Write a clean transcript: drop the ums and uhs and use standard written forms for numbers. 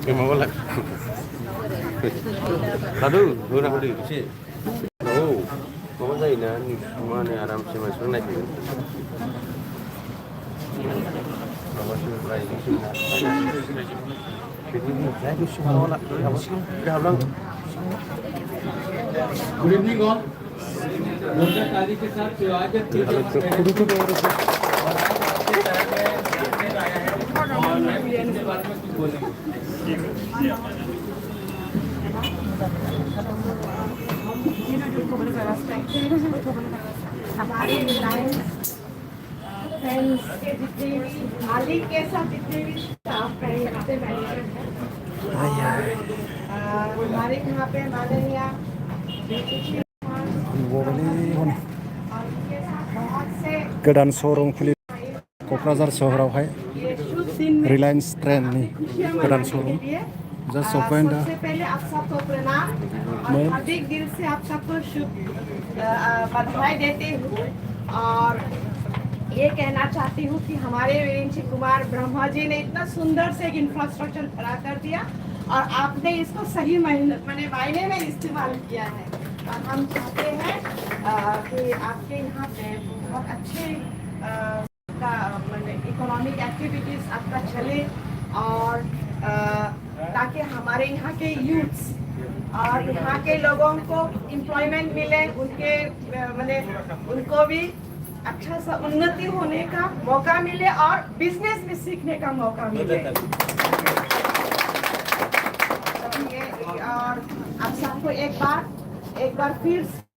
Cái món là Tadu, dulu nak beli sih. Oh, kau dah ini ni mana aram sih masuk naik. Masuk lagi sih. Jadi ni saya tu semua nak dah bilang. Good evening all रोजा ताली के साथ स्वागत कीजिए और आज आपके शहर में देखने आया है और मैं भी इसके बारे में कुछ बोलूँगा हमारे फ्रेंड्स के जितने भी मालिक के साथ जितने भी स्टाफ हैं यहाँ पे मैनेजर हैं हमारे यहाँ पे माननीय गोदान शोरूम खुलि क'क्राझार सहरावहाय रिलायंस ट्रेन्डनि गोदान शोरूम जस्ट ओपन दा सबसे पहले आप सबको प्रणाम और हार्दिक दिल से आप सबको शुभ बधाई देती हूँ और ये कहना चाहती हूँ कि हमारे वीरेंद्र कुमार ब्रह्मा जी ने इतना सुंदर से एक इंफ्रास्ट्रक्चर खड़ा कर दिया और आपने इसको सही मायने में इस्तेमाल किया है और हम चाहते हैं कि आपके यहाँ पे बहुत अच्छे इकोनॉमिक एक्टिविटीज़ आपका चले और ताकि हमारे यहाँ के यूथ्स और यहाँ के लोगों को एम्प्लॉयमेंट मिले उनके उनको भी अच्छा सा उन्नति होने का मौका मिले और बिजनेस भी सीखने का मौका मिले और आप सबको एक बार फिर